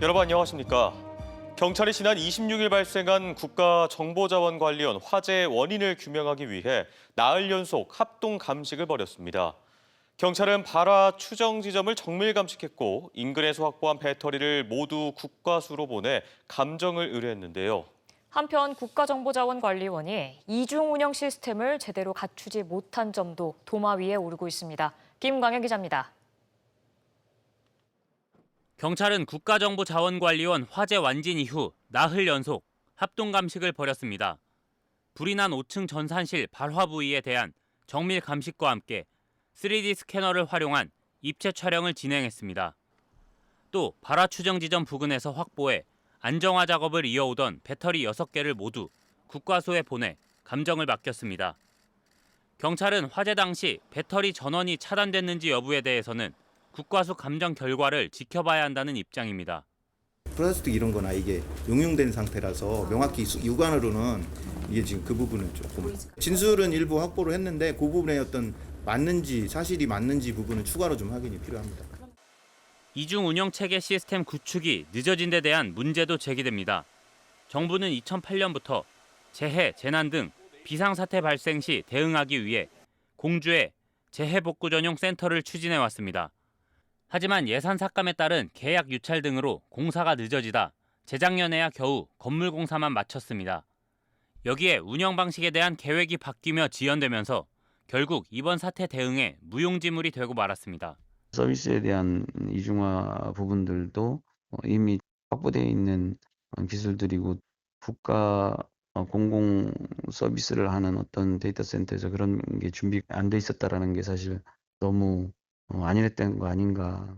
여러분 안녕하십니까? 경찰이 지난 26일 발생한 국가정보자원관리원 화재 원인을 규명하기 위해 나흘 연속 합동 감식을 벌였습니다. 경찰은 발화 추정 지점을 정밀 감식했고 인근에서 확보한 배터리를 모두 국과수로 보내 감정을 의뢰했는데요. 한편 국가정보자원관리원이 이중 운영 시스템을 제대로 갖추지 못한 점도 도마 위에 오르고 있습니다. 김광현 기자입니다. 경찰은 국가정보자원관리원 화재 완진 이후 나흘 연속 합동 감식을 벌였습니다. 불이 난 5층 전산실 발화 부위에 대한 정밀 감식과 함께 3D 스캐너를 활용한 입체 촬영을 진행했습니다. 또 발화 추정 지점 부근에서 확보해 안정화 작업을 이어오던 배터리 6개를 모두 국과수에 보내 감정을 맡겼습니다. 경찰은 화재 당시 배터리 전원이 차단됐는지 여부에 대해서는 국과수 감정 결과를 지켜봐야 한다는 입장입니다. 플라스틱 이런 거나 이게 용융된 상태라서 명확히 육안으로는 이게 지금 그 부분은 조금 진술은 일부 확보를 했는데 그 부분의 어떤 맞는지 사실이 맞는지 부분은 추가로 좀 확인이 필요합니다. 이중 운영 체계 시스템 구축이 늦어진 데 대한 문제도 제기됩니다. 정부는 2008년부터 재해, 재난 등 비상사태 발생 시 대응하기 위해 공주에 재해복구 전용 센터를 추진해 왔습니다. 하지만 예산 삭감에 따른 계약 유찰 등으로 공사가 늦어지다 재작년에야 겨우 건물 공사만 마쳤습니다. 여기에 운영 방식에 대한 계획이 바뀌며 지연되면서 결국 이번 사태 대응에 무용지물이 되고 말았습니다. 서비스에 대한 이중화 부분들도 이미 확보되어 있는 기술들이고 국가 공공 서비스를 하는 어떤 데이터 센터에서 그런 게 준비 안 돼 있었다라는 게 사실 너무 안일했던 거 아닌가.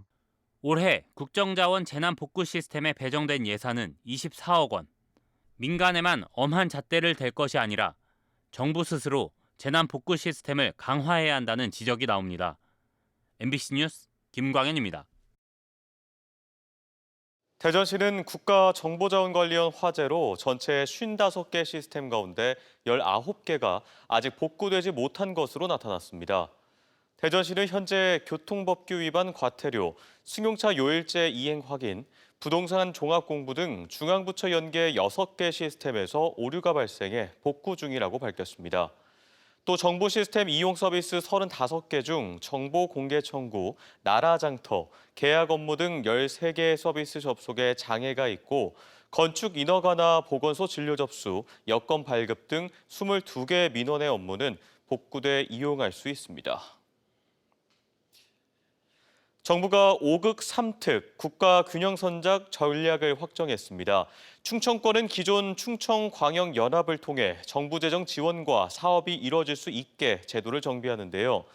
올해 국정자원 재난복구 시스템에 배정된 예산은 24억 원. 민간에만 엄한 잣대를 댈 것이 아니라 정부 스스로 재난복구 시스템을 강화해야 한다는 지적이 나옵니다. MBC 뉴스 김광현입니다. 대전시는 국가정보자원관리원 화재로 전체 55개 시스템 가운데 19개가 아직 복구되지 못한 것으로 나타났습니다. 대전시는 현재 교통법규 위반 과태료, 승용차 요일제 이행 확인, 부동산 종합공부 등 중앙부처 연계 6개 시스템에서 오류가 발생해 복구 중이라고 밝혔습니다. 또 정부 시스템 이용 서비스 35개 중 정보 공개 청구, 나라 장터, 계약 업무 등 13개의 서비스 접속에 장애가 있고 건축 인허가나 보건소 진료 접수, 여건 발급 등 22개의 민원의 업무는 복구돼 이용할 수 있습니다. 정부가 5극 3특 국가균형선작 전략을 확정했습니다. 충청권은 기존 충청광역연합을 통해 정부 재정 지원과 사업이 이뤄질 수 있게 제도를 정비하는데요.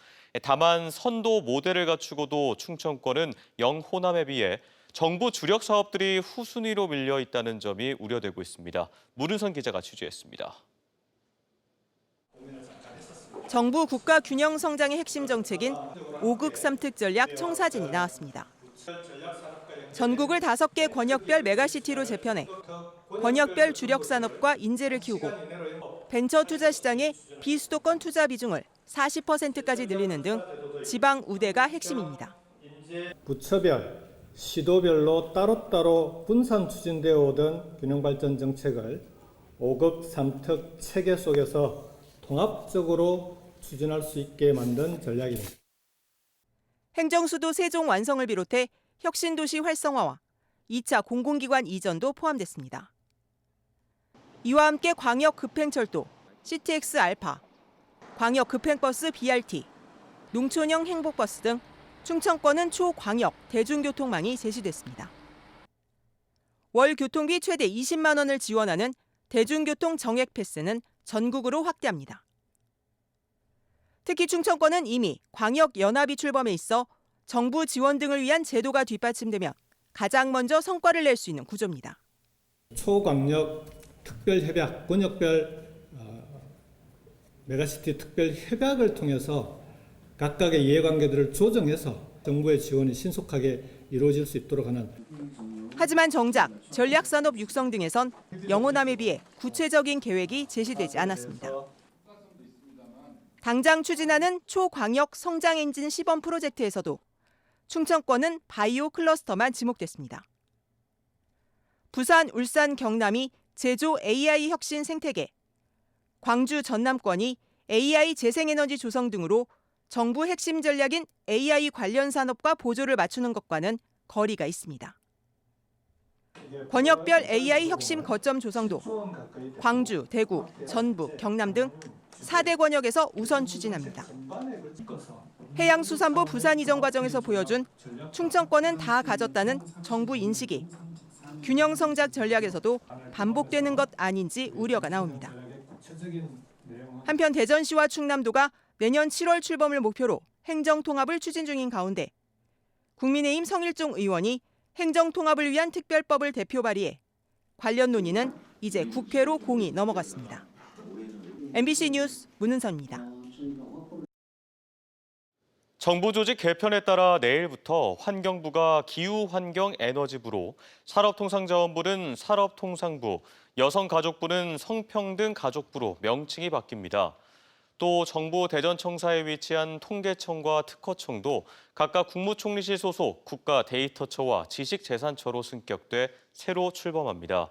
다만 선도 모델을 갖추고도 충청권은 영호남에 비해 정부 주력 사업들이 후순위로 밀려 있다는 점이 우려되고 있습니다. 문은선 기자가 취재했습니다. 정부 국가균형성장의 핵심 정책인 5극 3특 전략 청사진이 나왔습니다. 전국을 5개 권역별 메가시티로 재편해 권역별 주력 산업과 인재를 키우고 벤처 투자 시장의 비수도권 투자 비중을 40%까지 늘리는 등 지방 우대가 핵심입니다. 부처별, 시도별로 따로따로 분산 추진되어 오던 균형발전 정책을 5극 3특 체계 속에서 통합적으로 추진할 수 있게 만든 전략입니다. 행정수도 세종 완성을 비롯해 혁신도시 활성화와 2차 공공기관 이전도 포함됐습니다. 이와 함께 광역급행철도, CTX 알파, 광역급행버스 BRT, 농촌형 행복버스 등 충청권은 초광역 대중교통망이 제시됐습니다. 월 교통비 최대 20만 원을 지원하는 대중교통 정액 패스는 전국으로 확대합니다. 특히 충청권은 이미 광역연합이 출범해 있어 정부 지원 등을 위한 제도가 뒷받침되면 가장 먼저 성과를 낼 수 있는 구조입니다. 초광역 특별협약, 권역별 메가시티 특별협약을 통해서 각각의 이해관계들을 조정해서 정부의 지원이 신속하게 이루어질 수 있도록 하는. 하지만 정작 전략산업 육성 등에선 영호남에 비해 구체적인 계획이 제시되지 않았습니다. 당장 추진하는 초광역 성장엔진 시범 프로젝트에서도 충청권은 바이오 클러스터만 지목됐습니다. 부산, 울산, 경남이 제조 AI 혁신 생태계, 광주, 전남권이 AI 재생에너지 조성 등으로 정부 핵심 전략인 AI 관련 산업과 보조를 맞추는 것과는 거리가 있습니다. 권역별 AI 혁신 거점 조성도 광주, 대구, 전북, 경남 등 4대 권역에서 우선 추진합니다. 해양수산부 부산 이전 과정에서 보여준 충청권은 다 가졌다는 정부 인식이 균형 성장 전략에서도 반복되는 것 아닌지 우려가 나옵니다. 한편 대전시와 충남도가 내년 7월 출범을 목표로 행정통합을 추진 중인 가운데 국민의힘 성일종 의원이 행정통합을 위한 특별법을 대표 발의해 관련 논의는 이제 국회로 공이 넘어갔습니다. MBC 뉴스 문은선입니다. 정부 조직 개편에 따라 내일부터 환경부가 기후환경에너지부로, 산업통상자원부는 산업통상부, 여성가족부는 성평등가족부로 명칭이 바뀝니다. 또 정부 대전청사에 위치한 통계청과 특허청도 각각 국무총리실 소속 국가데이터처와 지식재산처로 승격돼 새로 출범합니다.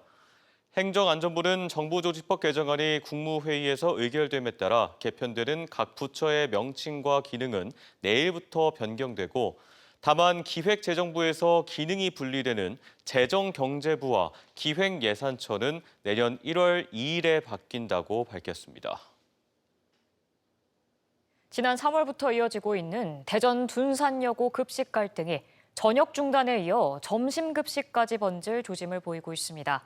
행정안전부는 정부조직법 개정안이 국무회의에서 의결됨에 따라 개편되는 각 부처의 명칭과 기능은 내일부터 변경되고, 다만 기획재정부에서 기능이 분리되는 재정경제부와 기획예산처는 내년 1월 2일에 바뀐다고 밝혔습니다. 지난 3월부터 이어지고 있는 대전 둔산여고 급식 갈등이 저녁 중단에 이어 점심 급식까지 번질 조짐을 보이고 있습니다.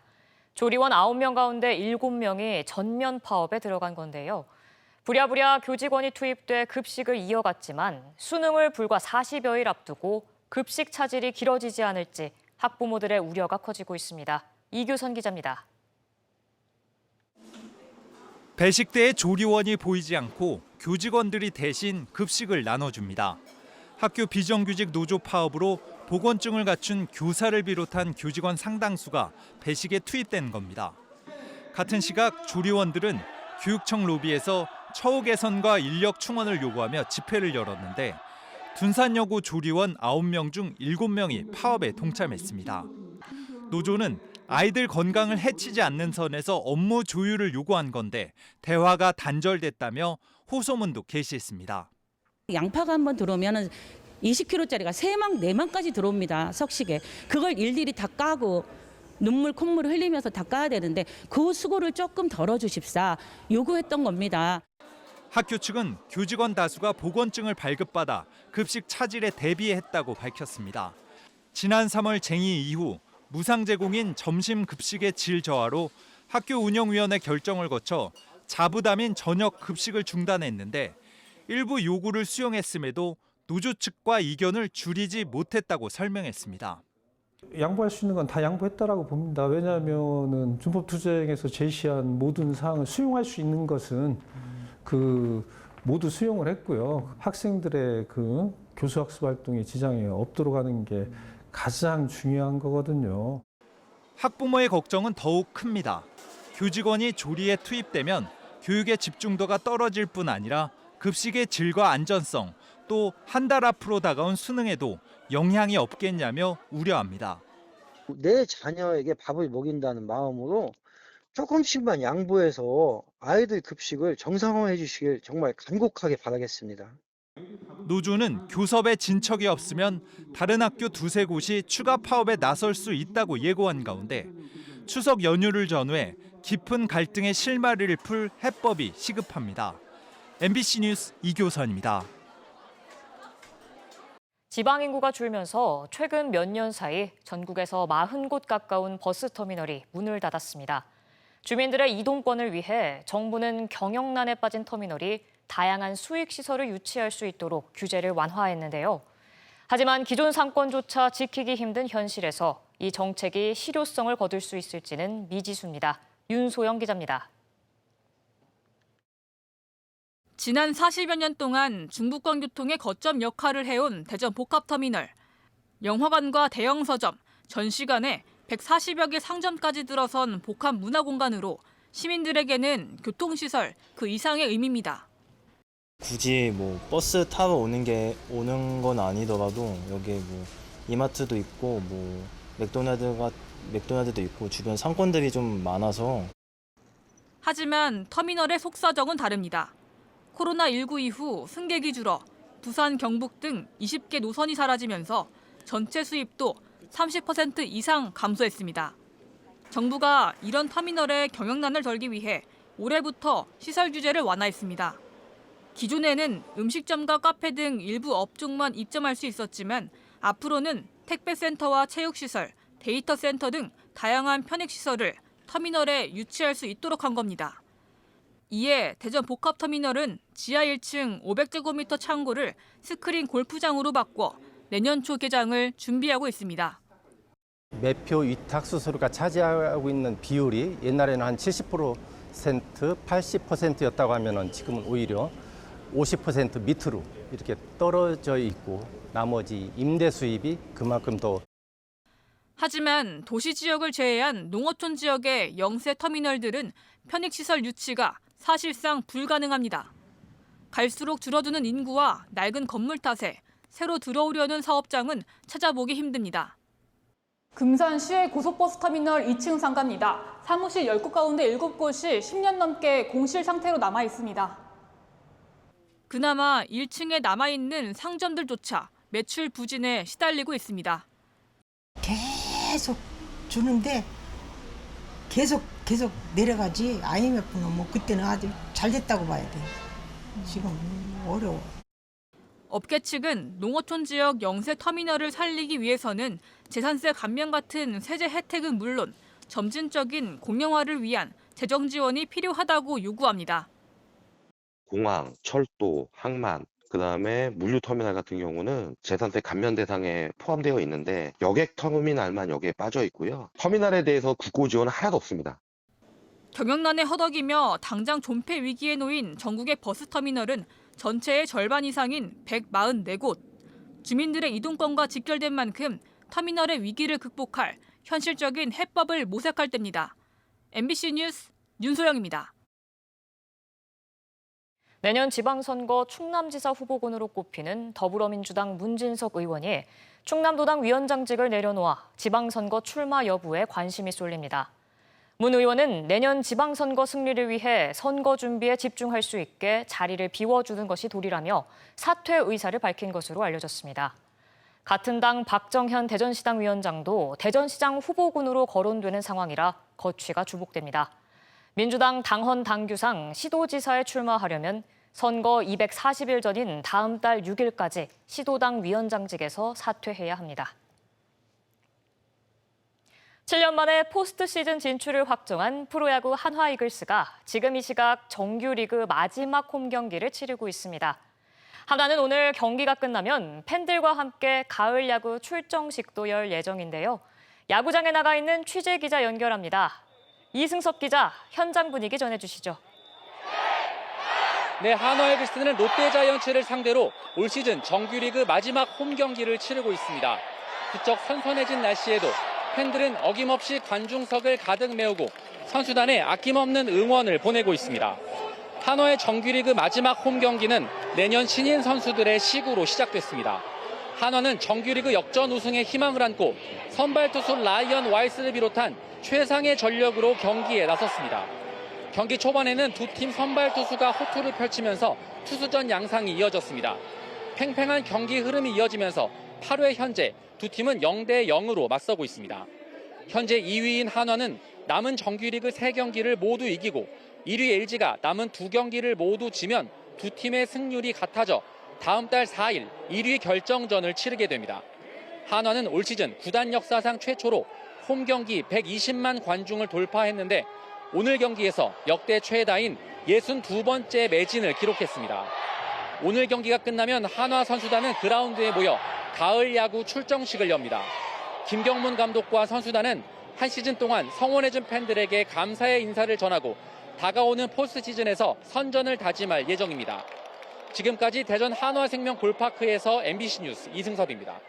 조리원 9명 가운데 7명이 전면 파업에 들어간 건데요. 부랴부랴 교직원이 투입돼 급식을 이어갔지만 수능을 불과 40여일 앞두고 급식 차질이 길어지지 않을지 학부모들의 우려가 커지고 있습니다. 이규선 기자입니다. 배식대에 조리원이 보이지 않고 교직원들이 대신 급식을 나눠줍니다. 학교 비정규직 노조 파업으로 보건증을 갖춘 교사를 비롯한 교직원 상당수가 배식에 투입된 겁니다. 같은 시각 조리원들은 교육청 로비에서 처우 개선과 인력 충원을 요구하며 집회를 열었는데 둔산여고 조리원 9명 중 7명이 파업에 동참했습니다. 노조는 아이들 건강을 해치지 않는 선에서 업무 조율을 요구한 건데 대화가 단절됐다며 호소문도 게시했습니다. 양파가 한번 들어오면 20kg짜리가 3망, 4망까지 들어옵니다. 석식에. 그걸 일일이 다 까고 눈물, 콧물을 흘리면서 다 까야 되는데 그 수고를 조금 덜어주십사 요구했던 겁니다. 학교 측은 교직원 다수가 보건증을 발급받아 급식 차질에 대비했다고 밝혔습니다. 지난 3월 쟁의 이후 무상 제공인 점심 급식의 질 저하로 학교 운영위원회 결정을 거쳐 자부담인 저녁 급식을 중단했는데 일부 요구를 수용했음에도 노조 측과 이견을 줄이지 못했다고 설명했습니다. 양보할 수 있는 건 다 양보했다라고 봅니다. 왜냐하면은 준법투쟁에서 제시한 모든 사항을 수용할 수 있는 것은 모두 수용을 했고요. 학생들의 교수학습 활동에 지장이 없도록 하는 게 가장 중요한 거거든요. 학부모의 걱정은 더욱 큽니다. 교직원이 조리에 투입되면 교육의 집중도가 떨어질 뿐 아니라 급식의 질과 안전성, 또 한 달 앞으로 다가온 수능에도 영향이 없겠냐며 우려합니다. 내 자녀에게 밥을 먹인다는 마음으로 조금씩만 양보해서 아이들 급식을 정상화해 주시길 정말 간곡하게 바라겠습니다. 노조는 교섭에 진척이 없으면 다른 학교 2-3곳이 추가 파업에 나설 수 있다고 예고한 가운데 추석 연휴를 전후해 깊은 갈등의 실마리를 풀 해법이 시급합니다. MBC 뉴스 이교선입니다. 지방 인구가 줄면서 최근 몇 년 사이 전국에서 40곳 가까운 버스터미널이 문을 닫았습니다. 주민들의 이동권을 위해 정부는 경영난에 빠진 터미널이 다양한 수익시설을 유치할 수 있도록 규제를 완화했는데요. 하지만 기존 상권조차 지키기 힘든 현실에서 이 정책이 실효성을 거둘 수 있을지는 미지수입니다. 윤소영 기자입니다. 지난 40여 년 동안 중부권 교통의 거점 역할을 해온 대전 복합터미널. 영화관과 대형 서점, 전시관에 140여 개 상점까지 들어선 복합 문화공간으로 시민들에게는 교통시설 그 이상의 의미입니다. 굳이 버스 타러 오는 건 아니더라도 여기에 이마트도 있고 맥도날드도 있고 주변 상권들이 좀 많아서. 하지만 터미널의 속사정은 다릅니다. 코로나19 이후 승객이 줄어 부산, 경북 등 20개 노선이 사라지면서 전체 수입도 30% 이상 감소했습니다. 정부가 이런 터미널의 경영난을 덜기 위해 올해부터 시설 규제를 완화했습니다. 기존에는 음식점과 카페 등 일부 업종만 입점할 수 있었지만 앞으로는 택배센터와 체육시설, 데이터센터 등 다양한 편익시설을 터미널에 유치할 수 있도록 한 겁니다. 이에 대전 복합터미널은 지하 1층 500제곱미터 창고를 스크린 골프장으로 바꿔 내년 초 개장을 준비하고 있습니다. 매표 위탁 수수료가 차지하고 있는 비율이 옛날에는 한 70%, 80%였다고 하면은 지금은 오히려 50% 밑으로 이렇게 떨어져 있고 나머지 임대 수입이 그만큼 더. 하지만 도시 지역을 제외한 농어촌 지역의 영세 터미널들은 편익시설 유치가 사실상 불가능합니다. 갈수록 줄어드는 인구와 낡은 건물 탓에 새로 들어오려는 사업장은 찾아보기 힘듭니다. 금산시의 고속버스 터미널 2층 상가입니다. 사무실 10곳 가운데 7곳이 10년 넘게 공실 상태로 남아 있습니다. 그나마 1층에 남아있는 상점들조차 매출 부진에 시달리고 있습니다. 계속 주는데 계속 내려가지. IMF는 뭐 그때는 아주 잘 됐다고 봐야 돼. 지금 어려워. 업계 측은 농어촌 지역 영세 터미널을 살리기 위해서는 재산세 감면 같은 세제 혜택은 물론 점진적인 공영화를 위한 재정 지원이 필요하다고 요구합니다. 공항, 철도, 항만, 그다음에 물류터미널 같은 경우는 재산세 감면 대상에 포함되어 있는데 여객 터미널만 여기에 빠져 있고요. 터미널에 대해서 국고 지원은 하나도 없습니다. 경영난에 허덕이며 당장 존폐 위기에 놓인 전국의 버스터미널은 전체의 절반 이상인 144곳. 주민들의 이동권과 직결된 만큼 터미널의 위기를 극복할 현실적인 해법을 모색할 때입니다. MBC 뉴스 윤소영입니다. 내년 지방선거 충남지사 후보군으로 꼽히는 더불어민주당 문진석 의원이 충남도당 위원장직을 내려놓아 지방선거 출마 여부에 관심이 쏠립니다. 문 의원은 내년 지방선거 승리를 위해 선거 준비에 집중할 수 있게 자리를 비워주는 것이 도리라며 사퇴 의사를 밝힌 것으로 알려졌습니다. 같은 당 박정현 대전시당 위원장도 대전시장 후보군으로 거론되는 상황이라 거취가 주목됩니다. 민주당 당헌 당규상 시도지사에 출마하려면 선거 240일 전인 다음 달 6일까지 시도당 위원장직에서 사퇴해야 합니다. 7년 만에 포스트 시즌 진출을 확정한 프로야구 한화 이글스가 지금 이 시각 정규리그 마지막 홈 경기를 치르고 있습니다. 한화는 오늘 경기가 끝나면 팬들과 함께 가을 야구 출정식도 열 예정인데요. 야구장에 나가 있는 취재 기자 연결합니다. 이승섭 기자, 현장 분위기 전해주시죠. 네, 한화 이글스는 롯데자이언츠를 상대로 올 시즌 정규리그 마지막 홈 경기를 치르고 있습니다. 부쩍 선선해진 날씨에도 팬들은 어김없이 관중석을 가득 메우고 선수단에 아낌없는 응원을 보내고 있습니다. 한화의 정규리그 마지막 홈 경기는 내년 신인 선수들의 시구로 시작됐습니다. 한화는 정규리그 역전 우승에 희망을 안고 선발 투수 라이언 와이스를 비롯한 최상의 전력으로 경기에 나섰습니다. 경기 초반에는 두 팀 선발 투수가 호투를 펼치면서 투수전 양상이 이어졌습니다. 팽팽한 경기 흐름이 이어지면서 8회 현재 두 팀은 0대 0으로 맞서고 있습니다. 현재 2위인 한화는 남은 정규리그 3경기를 모두 이기고 1위 LG가 남은 2경기를 모두 지면 두 팀의 승률이 같아져 다음 달 4일 1위 결정전을 치르게 됩니다. 한화는 올 시즌 구단 역사상 최초로 홈 경기 120만 관중을 돌파했는데 오늘 경기에서 역대 최다인 62번째 매진을 기록했습니다. 오늘 경기가 끝나면 한화 선수단은 그라운드에 모여 가을 야구 출정식을 엽니다. 김경문 감독과 선수단은 한 시즌 동안 성원해준 팬들에게 감사의 인사를 전하고 다가오는 포스트 시즌에서 선전을 다짐할 예정입니다. 지금까지 대전 한화생명 볼파크에서 MBC 뉴스 이승섭입니다.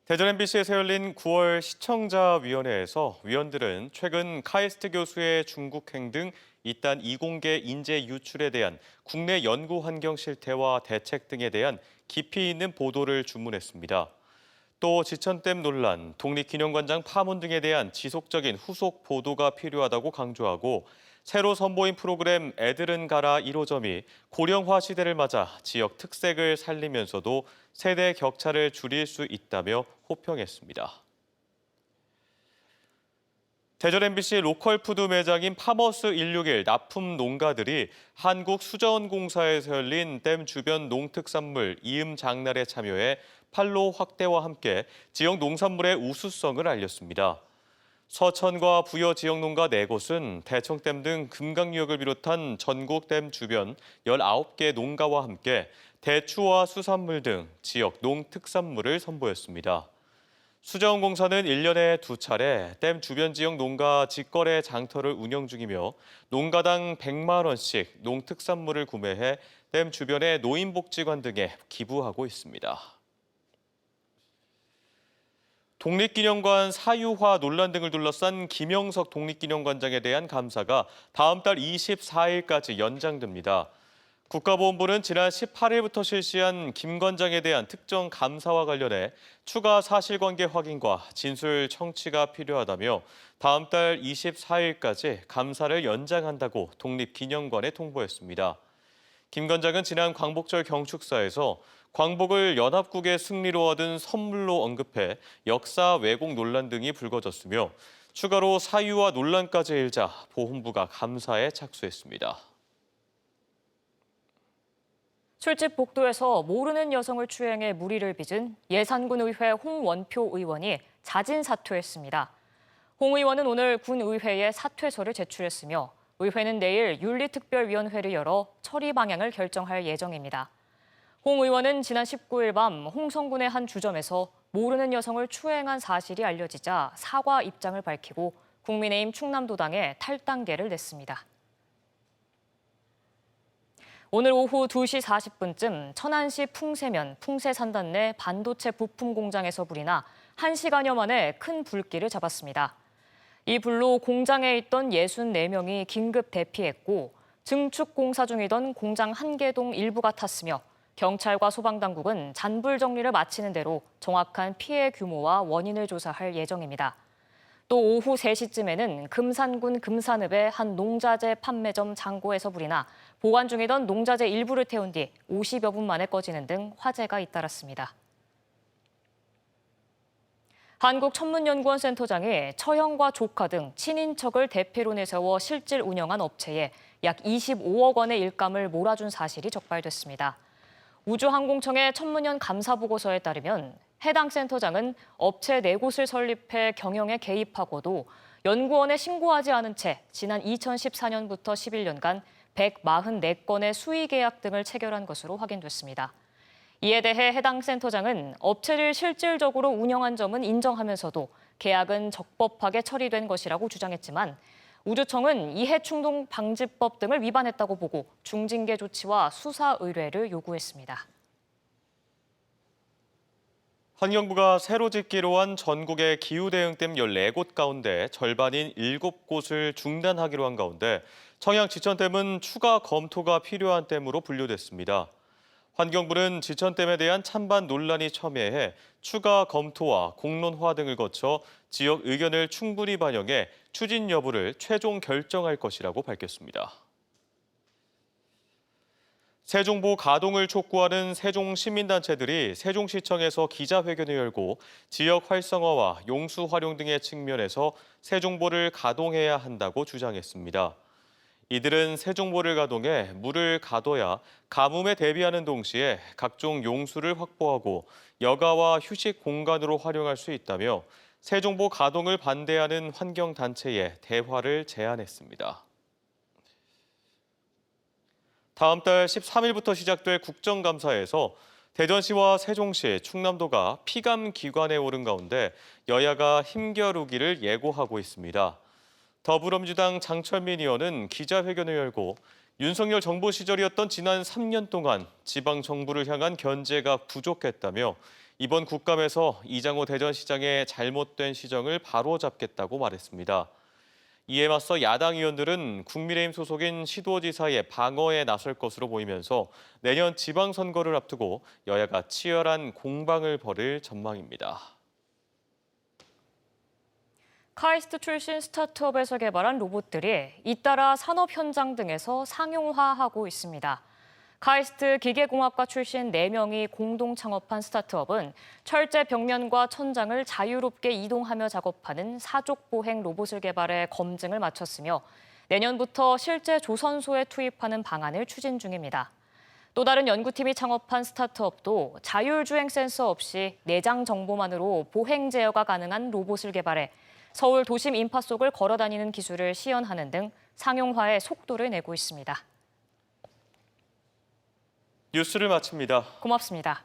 대전 MBC에서 열린 9월 시청자위원회에서 위원들은 최근 카이스트 교수의 중국행 등 이딴 이공계 인재 유출에 대한 국내 연구 환경 실태와 대책 등에 대한 깊이 있는 보도를 주문했습니다. 또 지천댐 논란, 독립기념관장 파문 등에 대한 지속적인 후속 보도가 필요하다고 강조하고 새로 선보인 프로그램 애들은 가라 1호점이 고령화 시대를 맞아 지역 특색을 살리면서도 세대 격차를 줄일 수 있다며 호평했습니다. 대전 MBC 로컬 푸드 매장인 파머스 161 납품 농가들이 한국수자원공사에서 열린 댐 주변 농특산물 이음 장날에 참여해 판로 확대와 함께 지역 농산물의 우수성을 알렸습니다. 서천과 부여 지역 농가 4곳은 대청댐 등 금강유역을 비롯한 전국 댐 주변 19개 농가와 함께 대추와 수산물 등 지역 농특산물을 선보였습니다. 수자원공사는 1년에 2차례 댐 주변 지역 농가 직거래 장터를 운영 중이며 농가당 100만 원씩 농특산물을 구매해 댐 주변의 노인복지관 등에 기부하고 있습니다. 독립기념관 사유화 논란 등을 둘러싼 김영석 독립기념관장에 대한 감사가 다음 달 24일까지 연장됩니다. 국가보훈부는 지난 18일부터 실시한 김 관장에 대한 특정 감사와 관련해 추가 사실관계 확인과 진술 청취가 필요하다며 다음 달 24일까지 감사를 연장한다고 독립기념관에 통보했습니다. 김 관장은 지난 광복절 경축사에서 광복을 연합국의 승리로 얻은 선물로 언급해 역사 왜곡 논란 등이 불거졌으며 추가로 사유와 논란까지 일자 보훈부가 감사에 착수했습니다. 술집 복도에서 모르는 여성을 추행해 물의를 빚은 예산군 의회 홍원표 의원이 자진 사퇴했습니다. 홍 의원은 오늘 군 의회에 사퇴서를 제출했으며 의회는 내일 윤리특별위원회를 열어 처리 방향을 결정할 예정입니다. 홍 의원은 지난 19일 밤 홍성군의 한 주점에서 모르는 여성을 추행한 사실이 알려지자 사과 입장을 밝히고 국민의힘 충남도당에 탈당계를 냈습니다. 오늘 오후 2시 40분쯤 천안시 풍세면 풍세산단 내 반도체 부품 공장에서 불이 나 1시간여 만에 큰 불길을 잡았습니다. 이 불로 공장에 있던 64명이 긴급 대피했고 증축 공사 중이던 공장 1개동 일부가 탔으며 경찰과 소방당국은 잔불 정리를 마치는 대로 정확한 피해 규모와 원인을 조사할 예정입니다. 또 오후 3시쯤에는 금산군 금산읍의 한 농자재 판매점 창고에서 불이 나 보관 중이던 농자재 일부를 태운 뒤 50여 분 만에 꺼지는 등 화재가 잇따랐습니다. 한국천문연구원 센터장이 처형과 조카 등 친인척을 대표로 내세워 실질 운영한 업체에 약 25억 원의 일감을 몰아준 사실이 적발됐습니다. 우주항공청의 천문연 감사보고서에 따르면 해당 센터장은 업체 4곳을 설립해 경영에 개입하고도 연구원에 신고하지 않은 채 지난 2014년부터 11년간 144건의 수의 계약 등을 체결한 것으로 확인됐습니다. 이에 대해 해당 센터장은 업체를 실질적으로 운영한 점은 인정하면서도 계약은 적법하게 처리된 것이라고 주장했지만 우주청은 이해충동 방지법 등을 위반했다고 보고 중징계 조치와 수사 의뢰를 요구했습니다. 환경부가 새로 짓기로 한 전국의 기후대응댐 14곳 가운데 절반인 7곳을 중단하기로 한 가운데 청양 지천댐은 추가 검토가 필요한 댐으로 분류됐습니다. 환경부는 지천댐에 대한 찬반 논란이 첨예해 추가 검토와 공론화 등을 거쳐 지역 의견을 충분히 반영해 추진 여부를 최종 결정할 것이라고 밝혔습니다. 세종보 가동을 촉구하는 세종 시민단체들이 세종시청에서 기자회견을 열고 지역 활성화와 용수 활용 등의 측면에서 세종보를 가동해야 한다고 주장했습니다. 이들은 세종보를 가동해 물을 가둬야 가뭄에 대비하는 동시에 각종 용수를 확보하고 여가와 휴식 공간으로 활용할 수 있다며 세종보 가동을 반대하는 환경단체에 대화를 제안했습니다. 다음 달 13일부터 시작될 국정감사에서 대전시와 세종시, 충남도가 피감 기관에 오른 가운데 여야가 힘겨루기를 예고하고 있습니다. 더불어민주당 장철민 의원은 기자회견을 열고 윤석열 정부 시절이었던 지난 3년 동안 지방 정부를 향한 견제가 부족했다며 이번 국감에서 이장호 대전시장의 잘못된 시정을 바로잡겠다고 말했습니다. 이에 맞서 야당 의원들은 국민의힘 소속인 시도지사의 방어에 나설 것으로 보이면서 내년 지방선거를 앞두고 여야가 치열한 공방을 벌일 전망입니다. 카이스트 출신 스타트업에서 개발한 로봇들이 잇따라 산업 현장 등에서 상용화하고 있습니다. 카이스트 기계공학과 출신 4명이 공동 창업한 스타트업은 철제 벽면과 천장을 자유롭게 이동하며 작업하는 사족보행 로봇을 개발해 검증을 마쳤으며 내년부터 실제 조선소에 투입하는 방안을 추진 중입니다. 또 다른 연구팀이 창업한 스타트업도 자율주행 센서 없이 내장 정보만으로 보행 제어가 가능한 로봇을 개발해 서울 도심 인파 속을 걸어다니는 기술을 시연하는 등 상용화에 속도를 내고 있습니다. 뉴스를 마칩니다. 고맙습니다.